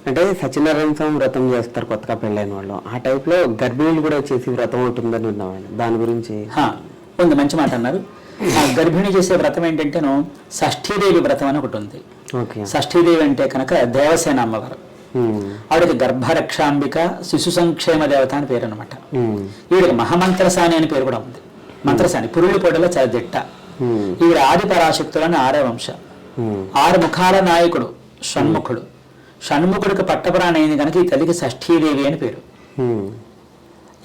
అంటే సత్యనారాయణ స్వామి వ్రతం చేస్తారు కొత్తగా పెళ్ళైన వాళ్ళు, ఆ టైప్లో గర్భిణీలు కూడా చేసి వ్రతం ఉంటుందని విన్నామండి, దాని గురించి ఉంది. మంచి మాట అన్నారు. ఆ గర్భిణి చేసే వ్రతం ఏంటంటేను షష్ఠీదేవి వ్రతం అని ఒకటి ఉంది. షష్ఠీదేవి అంటే కనుక దేవసేన అమ్మవారు. ఆవిడకి గర్భరక్షాంబిక శిశు సంక్షేమ దేవత అని పేరు అనమాట. ఈవిడికి మహామంత్రసాని అని పేరు కూడా ఉంది. మంత్రసాని పురుళ్ళు పొడలో చాలా దిట్ట. ఈవిడ ఆది పరాశక్తులని 6వ వంశ, 6 ముఖాల నాయకుడు షణ్ముఖుడు. షణ్ముఖుడికి పట్టపురాణి అయింది కనుక ఈ తల్లికి షష్ఠీదేవి అని పేరు.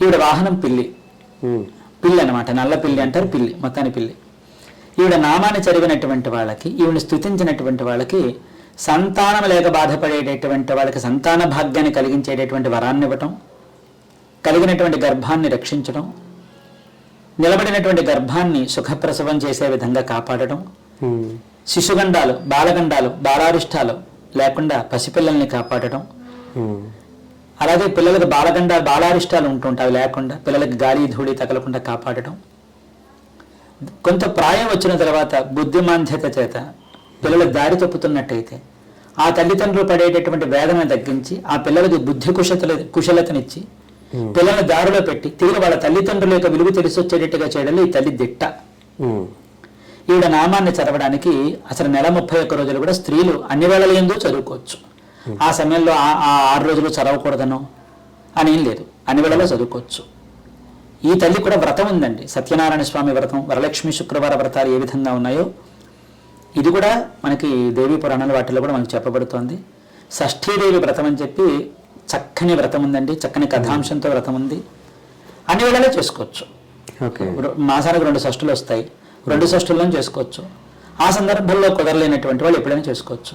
ఈవిడ వాహనం పిల్లి, పిల్లి అనమాట, నల్ల పిల్లి అంటారు, పిల్లి మొత్తాన్ని పిల్లి. ఈవిడ నామాన్ని చదివినటువంటి వాళ్ళకి, ఈవిని స్తుతించినటువంటి వాళ్ళకి సంతానం లేక బాధపడేటటువంటి వాళ్ళకి సంతాన భాగ్యాన్ని కలిగించేటటువంటి వరాన్ని ఇవ్వటం, కలిగినటువంటి గర్భాన్ని రక్షించడం, నిలబడినటువంటి గర్భాన్ని సుఖప్రసవం చేసే విధంగా కాపాడటం, శిశుగండాలు బాలగండాలు బాలారిష్టాలు లేకుండా పసిపిల్లల్ని కాపాడటం, అలాగే పిల్లలకు బాలారిష్టాలు ఉంటుంటాయి లేకుండా పిల్లలకి గాలి ధూళి తగలకుండా కాపాడటం, కొంత ప్రాయం వచ్చిన తర్వాత బుద్ధిమాంద్యత చేత పిల్లలు దారి తప్పుతున్నట్టయితే ఆ తల్లిదండ్రులు పడేటటువంటి వేదనను తగ్గించి ఆ పిల్లలకి బుద్ధి కుశలతనిచ్చి పిల్లల్ని దారిలో పెట్టి తిరిగి వాళ్ళ తల్లిదండ్రుల యొక్క విలువ తెలిసొచ్చేటట్టుగా చేయడంలో ఈ తల్లి దిట్ట. ఈవిడ నామాన్ని చదవడానికి అసలు నెల 31 రోజులు కూడా స్త్రీలు అన్ని వేళల యందు చదువుకోవచ్చు. ఆ సమయంలో ఆ 6 రోజులు చదవకూడదను అని ఏం లేదు, అన్ని వేళలో చదువుకోవచ్చు. ఈ తల్లి కూడా వ్రతం ఉందండి, సత్యనారాయణ స్వామి వ్రతం, వరలక్ష్మి శుక్రవార వ్రతాలు ఏ విధంగా ఉన్నాయో ఇది కూడా మనకి దేవీ పురాణాల వాటిలో కూడా మనకు చెప్పబడుతోంది. షష్ఠీదేవి వ్రతం అని చెప్పి చక్కని వ్రతం ఉందండి, చక్కని కథాంశంతో వ్రతం ఉంది. అన్ని వేళలో చేసుకోవచ్చు. మాసానికి 2 షష్ఠులు వస్తాయి, 2 షష్ఠుల్లో చేసుకోవచ్చు. ఆ సందర్భంలో కుదరలేనటువంటి వాళ్ళు ఎప్పుడైనా చేసుకోవచ్చు.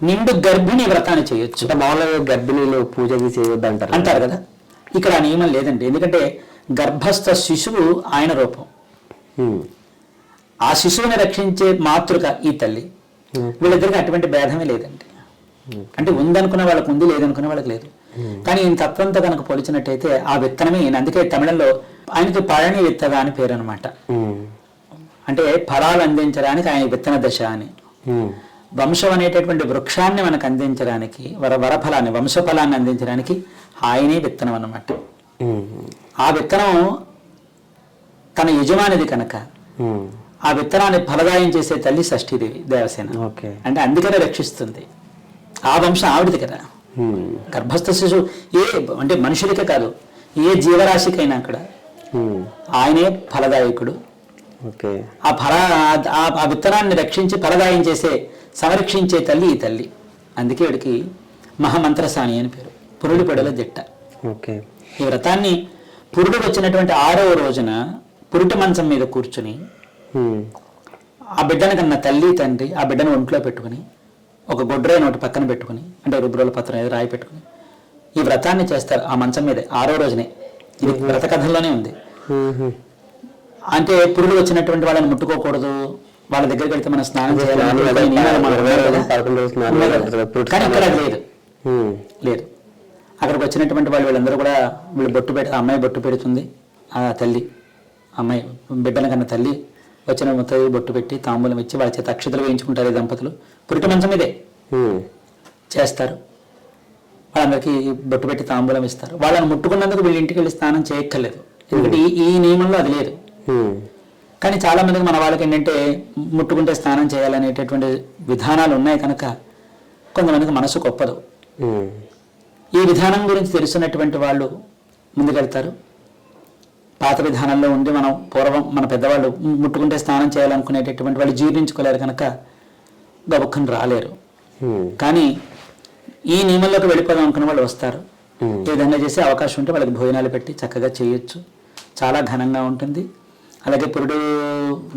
నిండు గర్భిణీ వ్రతాన్ని చేయొచ్చు. మామూలుగా గర్భిణీలు పూజ చేయొద్దు అంటారు కదా, ఇక్కడ ఆ నియమం లేదండి. ఎందుకంటే గర్భస్థ శిశువు ఆయన రూపం, ఆ శిశువుని రక్షించే మాతృక ఈ తల్లి. వీళ్ళిద్దరికి అటువంటి భేదమే లేదండి. అంటే ఉందనుకున్న వాళ్ళకు ఉంది, లేదనుకున్న వాళ్ళకి లేదు. కానీ ఈయన తత్వంతో కనుక పోల్చినట్టయితే ఆ విత్తనమే ఈయన. అందుకే తమిళంలో ఆయనకి పళని విత్తగా అని పేరు అనమాట. అంటే ఫలాలు అందించడానికి ఆయన విత్తన దశ అని. వంశం అనేటటువంటి వృక్షాన్ని మనకు అందించడానికి, వరఫలాన్ని వంశఫలాన్ని అందించడానికి ఆయనే విత్తనం అన్నమాట. ఆ విత్తనం తన యజమానిది కనుక ఆ విత్తనాన్ని ఫలదాయం చేసే తల్లి షష్ఠీదేవి దేవసేన. అంటే అందుకనే రక్షిస్తుంది. ఆ వంశం ఆవిడది కదా. గర్భస్థ శిశువు అంటే మనుషులకే కాదు, ఏ జీవరాశికైనా అక్కడ ఆయనే ఫలదాయకుడు. ఆ విత్తనాన్ని రక్షించి ఫలదాయం చేసే సంరక్షించే తల్లి ఈ తల్లి. అందుకే వీడికి మహామంత్రసాని అని పేరు, పురుడి పొడల దిట్ట. ఈ వ్రతాన్ని పురుడు వచ్చినటువంటి 6వ రోజున పురుటి మంచం మీద కూర్చుని ఆ బిడ్డని కన్నా తల్లి తండ్రి ఆ బిడ్డను ఒంట్లో పెట్టుకుని ఒక గొడ్రాయిని ఒకటి పక్కన పెట్టుకుని, అంటే రుబ్రోల పత్రం ఏదో రాయి పెట్టుకుని ఈ వ్రతాన్ని చేస్తారు. ఆ మంచం మీదే 6వ రోజునే. ఇది వ్రత కథల్లోనే ఉంది. అంటే పురుడు వచ్చినటువంటి వాళ్ళని ముట్టుకోకూడదు, వాళ్ళ దగ్గరికి వెళ్తే మనం స్నానం చేయాలి, కానీ ఇక్కడ లేదు లేదు. అక్కడికి వచ్చినటువంటి వీళ్ళందరూ కూడా వీళ్ళు బొట్టు అమ్మాయి బొట్టు పెడుతుంది. ఆ తల్లి అమ్మాయి బిడ్డల కన్నా తల్లి వచ్చిన మొత్తం బొట్టు పెట్టి తాంబూలం ఇచ్చి వాళ్ళ చేత అక్షతలు వేయించుకుంటారు. ఈ దంపతులు పురిటి మంచం మీదే చేస్తారు. వాళ్ళందరికీ బొట్టు పెట్టి తాంబూలం ఇస్తారు. వాళ్ళని ముట్టుకున్నందుకు వీళ్ళ ఇంటికి వెళ్ళి స్నానం చేయక్కర్లేదు, ఎందుకంటే ఈ నియమంలో అది లేదు. కానీ చాలా మందికి మన వాళ్ళకి ఏంటంటే ముట్టుకుంటే స్నానం చేయాలనేటటువంటి విధానాలు ఉన్నాయి కనుక కొంతమందికి మనసు గొప్పదు. ఈ విధానం గురించి తెలుసున్నటువంటి వాళ్ళు ముందుకెళ్తారు. పాత విధానంలో ఉండి మనం పూర్వం మన పెద్దవాళ్ళు ముట్టుకుంటే స్నానం చేయాలనుకునేటటువంటి వాళ్ళు జీర్ణించుకోలేరు కనుక గబుక్కని రాలేరు. కానీ ఈ నియమంలోకి వెళ్ళిపోదాం అనుకున్న వాళ్ళు వస్తారు. ఈ విధంగా చేసే అవకాశం ఉంటే వాళ్ళకి భోజనాలు పెట్టి చక్కగా చేయొచ్చు. చాలా ఘనంగా ఉంటుంది. అలాగే పురుడు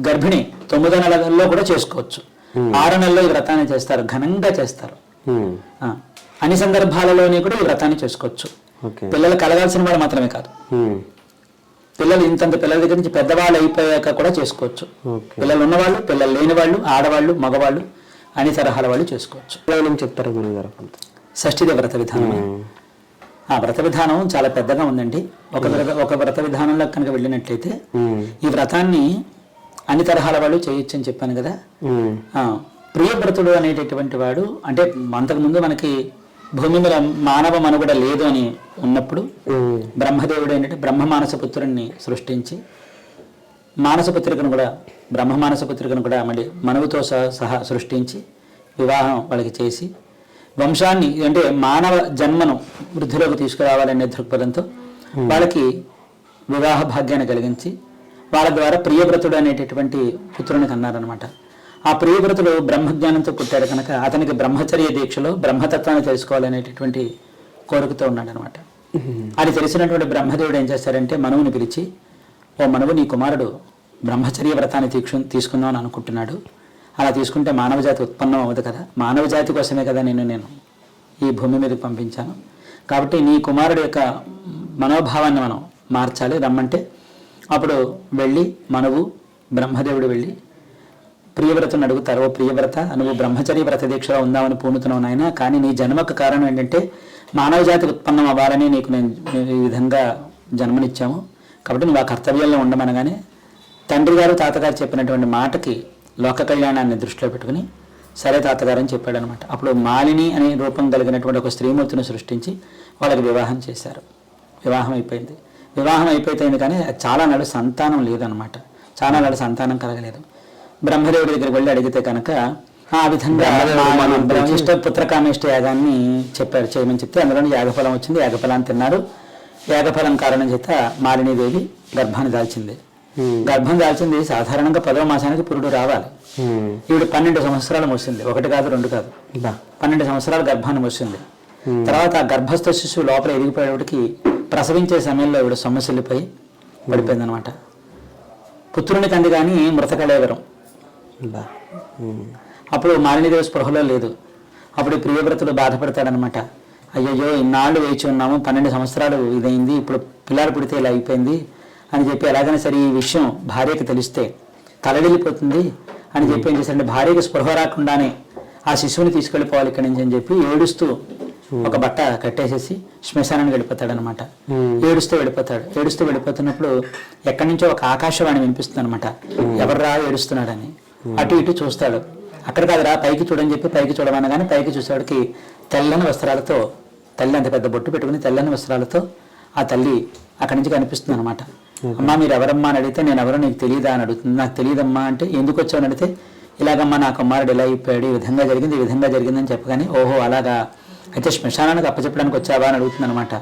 గర్భిణి 9వ నెలలో కూడా చేసుకోవచ్చు. 6వ నెలలో ఈ వ్రతాన్ని చేస్తారు, ఘనంగా చేస్తారు. అన్ని సందర్భాలలోనే కూడా ఈ వ్రతాన్ని చేసుకోవచ్చు. పిల్లలు కలగాల్సిన వాళ్ళు మాత్రమే కాదు, పిల్లలు ఇంతంత పిల్లల దగ్గర నుంచి పెద్దవాళ్ళు అయిపోయాక కూడా చేసుకోవచ్చు. పిల్లలు ఉన్నవాళ్ళు, పిల్లలు లేని వాళ్ళు, ఆడవాళ్ళు, మగవాళ్ళు అన్ని తరహాల వాళ్ళు చేసుకోవచ్చు. చెప్తారు గురుగారు షష్ఠీదేవి వ్రత విధానం. ఆ వ్రత విధానం చాలా పెద్దగా ఉందండి. ఒక వ్రత విధానంలో కనుక వెళ్ళినట్లయితే ఈ వ్రతాన్ని అన్ని తరహాల వాళ్ళు చేయొచ్చు అని చెప్పాను కదా. ప్రియవ్రతుడు అనేటటువంటి వాడు, అంటే అంతకుముందు మనకి భూమి మీద మానవ మనుగడ లేదు అని ఉన్నప్పుడు బ్రహ్మదేవుడు ఏంటంటే బ్రహ్మ మానసపుత్రుడిని సృష్టించి మానసపుత్రికను కూడా బ్రహ్మ మానసపుత్రికను కూడా మళ్ళీ మనువుతో సహా సృష్టించి వివాహం వాళ్ళకి చేసి వంశాన్ని అంటే మానవ జన్మను వృద్ధిలోకి తీసుకురావాలనే దృక్పథంతో వాళ్ళకి వివాహ భాగ్యాన్ని కలిగించి వాళ్ళ ద్వారా ప్రియవ్రతుడు అనేటటువంటి పుత్రుని కన్నారనమాట. ఆ ప్రియవ్రతుడు బ్రహ్మజ్ఞానంతో పుట్టాడు కనుక అతనికి బ్రహ్మచర్య దీక్షలో బ్రహ్మతత్వాన్ని తెలుసుకోవాలనేటటువంటి కోరికతో ఉన్నాడనమాట. అది తెలిసినటువంటి బ్రహ్మదేవుడు ఏం చేస్తారంటే మనువుని పిలిచి, ఓ మనువు, నీ కుమారుడు బ్రహ్మచర్య వ్రతాన్ని తీసుకుందాం అని అనుకుంటున్నాడు. అలా తీసుకుంటే మానవ జాతి ఉత్పన్నం అవ్వదు కదా, మానవ జాతి కోసమే కదా నేను ఈ భూమి మీదకి పంపించాను. కాబట్టి నీ కుమారుడు యొక్క మనోభావాన్ని మనం మార్చాలి, రమ్మంటే అప్పుడు వెళ్ళి మనువు బ్రహ్మదేవుడు వెళ్ళి ప్రియవ్రతను అడుగుతారు, ఓ ప్రియవ్రత, నువ్వు బ్రహ్మచర్య వ్రత దీక్షలో ఉందామని పూనుతున్నావు నాయన, కానీ నీ జన్మకు కారణం ఏంటంటే మానవ జాతి ఉత్పన్నం అవ్వాలని నీకు నేను ఈ విధంగా జన్మనిచ్చాము, కాబట్టి నువ్వు ఆ కర్తవ్యంలో ఉండమనగానే తండ్రి గారు తాతగారు చెప్పినటువంటి మాటకి లోక కళ్యాణాన్ని దృష్టిలో పెట్టుకుని సరే తాతగారు అని చెప్పాడు అనమాట. అప్పుడు మాలిని అనే రూపం కలిగినటువంటి ఒక స్త్రీమూర్తిని సృష్టించి వాళ్ళకి వివాహం చేశారు. వివాహం అయిపోయింది. వివాహం అయిపోయింది కానీ చాలా నాడు సంతానం లేదనమాట. చాలా నాడు సంతానం కలగలేదు. బ్రహ్మదేవుడి దగ్గరికి వెళ్ళి అడిగితే కనుక ఆ విధంగా ఇష్ట పుత్రకామేష్ట యాగాన్ని చెప్పారు, చేయమని చెప్తే అందులోని యాగఫలం వచ్చింది. యాగఫలాన్ని తిన్నారు. యాగఫలం కారణం చేత మాలినీదేవి గర్భాన్ని దాల్చింది. గర్భం దాల్చింది సాధారణంగా 10వ మాసానికి పురుడు రావాలి. ఈవిడ 12 సంవత్సరాలు మోసింది, 1 కాదు 2 కాదు, 12 సంవత్సరాలు గర్భాన్ని మోసింది. తర్వాత ఆ గర్భస్థ శిశువు లోపల ఎదిగిపోయేటికి ప్రసవించే సమయంలో ఈవిడ సొమ్మసిల్లిపోయి పడిపోయింది అనమాట. పుత్రుని కంది కానీ మృతకళేవరం. అప్పుడు మాలినీదేవి స్పృహలో లేదు. అప్పుడు ప్రియవ్రతుడు బాధపడతాడనమాట. అయ్యయ్యో, ఇన్నాళ్ళు వేచి ఉన్నాము, 12 సంవత్సరాలు ఇదైంది, ఇప్పుడు పిల్లాడు పుడితే ఇలా అయిపోయింది అని చెప్పి ఎలాగైనా సరే ఈ విషయం భార్యకి తెలిస్తే తలడిల్లిపోతుంది అని చెప్పి ఏం చేశారంటే భార్యకి స్పృహ రాకుండానే ఆ శిశువుని తీసుకెళ్ళిపోవాలి ఇక్కడి నుంచి అని చెప్పి ఏడుస్తూ ఒక బట్ట కట్టేసేసి శ్మశానానికి వెళ్ళిపోతాడనమాట. ఏడుస్తూ వెళ్ళిపోతున్నప్పుడు ఎక్కడి నుంచో ఒక ఆకాశవాణి వినిపిస్తుంది అనమాట. ఎవర్రా ఏడుస్తున్నాడని. అటు ఇటు చూస్తాడు. అక్కడ కాదురా పైకి చూడని చెప్పి పైకి చూడమనగానే పైకి చూసేవాడికి తెల్లని వస్త్రాలతో, తల్లి అంత పెద్ద బొట్టు పెట్టుకుని తెల్లని వస్త్రాలతో ఆ తల్లి అక్కడి నుంచి కనిపిస్తుంది అనమాట. అమ్మా మీరు ఎవరమ్మా అని అడిగితే నేను ఎవరో నీకు తెలియదా అని అడుగుతుంది. నాకు తెలియదమ్మా అంటే ఎందుకు వచ్చావు అని అడిగితే ఇలాగమ్మా నా కుమారుడు ఇలా అయిపోయాడు, ఈ విధంగా జరిగిందని చెప్పగానే ఓహో అలాగా, అయితే శ్మశానానికి అప్పచెప్పడానికి వచ్చావా అని అడుగుతుంది అనమాట.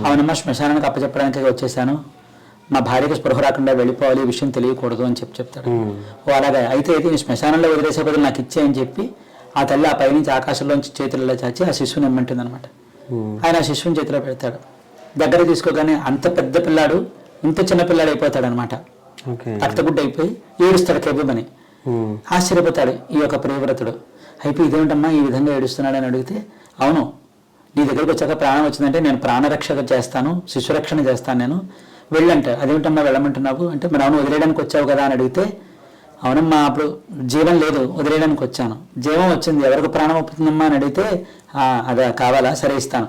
అవునమ్మా శ్మశానానికి అప్పచెప్పడానికి వచ్చేసాను, మా భార్యకు స్పృహ రాకుండా వెళ్ళిపోవాలి, ఈ విషయం తెలియకూడదు అని చెప్తాడు. ఓ అలాగా, అయితే ఈ శ్మశానంలో వదిలేసే బదులు నాకు ఇచ్చే అని చెప్పి ఆ తల్లి ఆ పైనుంచి ఆకాశంలోంచి చేతులలో చాచి ఆ శిశువుని ఇమ్మంటుంది అనమాట. ఆయన ఆ శిశువుని చేతిలో పెడతాడు. దగ్గర తీసుకోగానే అంత పెద్ద పిల్లాడు ఇంత చిన్న పిల్లాడు అయిపోతాడు అనమాట. రక్తగుడ్డ అయిపోయి ఏడుస్తాడు కేబుమని. ఆశ్చర్యపోతాడు ఈ యొక్క ప్రియవ్రతుడు. అయిపోయి ఇదేమిటమ్మా ఈ విధంగా ఏడుస్తున్నాడు అని అడిగితే, అవును నీ దగ్గరకు వచ్చాక ప్రాణం వచ్చిందంటే నేను ప్రాణరక్షక చేస్తాను, శిశురక్షణ చేస్తాను, నేను వెళ్ళంటే అదేమిటమ్మా వెళ్ళమంటున్నావు అంటే, మరి అవును వదిలేయడానికి వచ్చావు కదా అని అడిగితే, అవునమ్మా అప్పుడు జీవం లేదు వదిలేయడానికి వచ్చాను, జీవం వచ్చింది ఎవరికి ప్రాణం ఒప్పుతుందమ్మా అని అడిగితే, అదే కావాలా, సరే ఇస్తాను,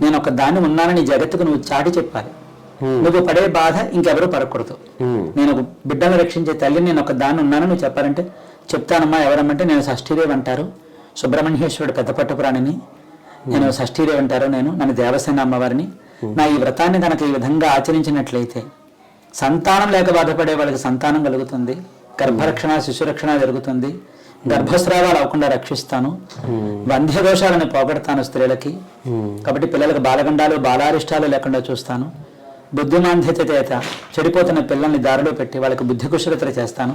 నేను ఒక దాన్ని ఉన్నానని జగత్తుకు నువ్వు చాటి చెప్పాలి, నువ్వు పడే బాధ ఇంకెవరూ పడకూడదు, నేను ఒక బిడ్డను రక్షించే తల్లి నేను ఒక దాన్ని ఉన్నాను నువ్వు చెప్పాలంటే చెప్తానమ్మా, ఎవరమ్మంటే నేను షష్ఠీదేవి అంటారు, సుబ్రహ్మణ్యేశ్వరుడు పెద్ద పట్టుపురాణిని, నేను షష్ఠీదేవి అంటారు, నన్ను దేవసేన అమ్మవారిని, నా ఈ వ్రతాన్ని కనుక ఈ విధంగా ఆచరించినట్లయితే సంతానం లేక బాధపడే వాళ్ళకి సంతానం కలుగుతుంది, గర్భరక్షణ శిశురక్షణ జరుగుతుంది, గర్భస్రావాలు అవ్వకుండా రక్షిస్తాను, వంధ్య దోషాలను పోగొడతాను స్త్రీలకి, కాబట్టి పిల్లలకు బాలగండాలు బాలారిష్టాలు లేకుండా చూస్తాను, బుద్ధిమాంద్యత చేత చెడిపోతున్న పిల్లల్ని దారిలో పెట్టి వాళ్ళకి బుద్ధి కుశలతలు చేస్తాను,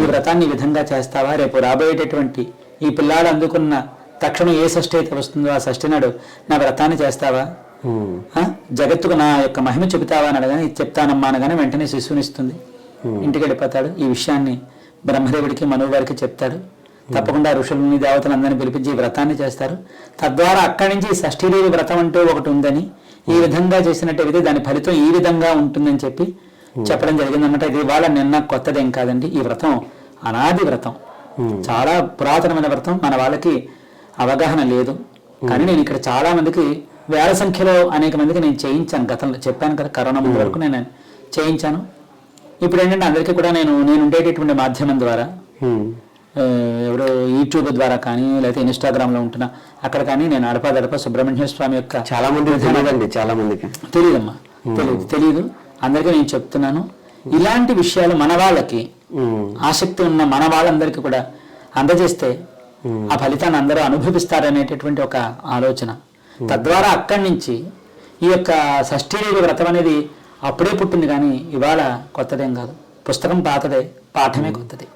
ఈ వ్రతాన్ని ఈ విధంగా చేస్తావా, రేపు రాబోయేటటువంటి ఈ పిల్లాడు అందుకున్న తక్షణం ఏ షష్ఠి అయితే వస్తుందో ఆ షష్ఠి నాడు నా వ్రతాన్ని చేస్తావా, జగత్తుకు నా యొక్క మహిమ చెబుతావా అని అడగానే చెప్తానమ్మా అనగానే వెంటనే శిశువునిస్తుంది, ఇంటికి వెళ్ళిపోతాడు. ఈ విషయాన్ని బ్రహ్మదేవుడికి మనువు గారికి చెప్తాడు. తప్పకుండా ఋషులని దేవతలందరినీ పిలిపించి ఈ వ్రతాన్ని చేస్తారు. తద్వారా అక్కడి నుంచి షష్ఠీదేవి వ్రతం అంటూ ఒకటి ఉందని, ఈ విధంగా చేసినట్టయితే దాని ఫలితం ఈ విధంగా ఉంటుందని చెప్పి చెప్పడం జరిగిందన్నమాట. ఇది ఇవాళ నిన్న కొత్తదేం కాదండి. ఈ వ్రతం అనాది వ్రతం, చాలా పురాతనమైన వ్రతం. మన వాళ్ళకి అవగాహన లేదు. కానీ నేను ఇక్కడ చాలా మందికి వేల సంఖ్యలో అనేక మందికి నేను చేయించాను. గతంలో చెప్పాను కదా, కరోనా ముందు వరకు నేను చేయించాను. ఇప్పుడు ఏంటంటే అందరికీ కూడా నేను ఉండేటటువంటి మాధ్యమం ద్వారా ఎవరో యూట్యూబ్ ద్వారా కానీ లేకపోతే ఇన్స్టాగ్రామ్లో ఉంటున్నా అక్కడ కానీ నేను అడపదడప సుబ్రహ్మణ్య స్వామి యొక్క చాలా మంది తెలియదండి, చాలా మందికి తెలియదమ్మా, తెలియదు. అందరికీ నేను చెప్తున్నాను, ఇలాంటి విషయాలు మన వాళ్ళకి ఆసక్తి ఉన్న మన వాళ్ళందరికీ కూడా అందజేస్తే ఆ ఫలితాన్ని అందరూ అనుభవిస్తారనేటటువంటి ఒక ఆలోచన. తద్వారా అక్కడి నుంచి ఈ యొక్క షష్ఠీదేవి వ్రతం అనేది అప్పుడే పుట్టింది, కానీ ఇవాళ కొత్తదేం కాదు. పుస్తకం పాతదే, పాఠమే కొత్తది.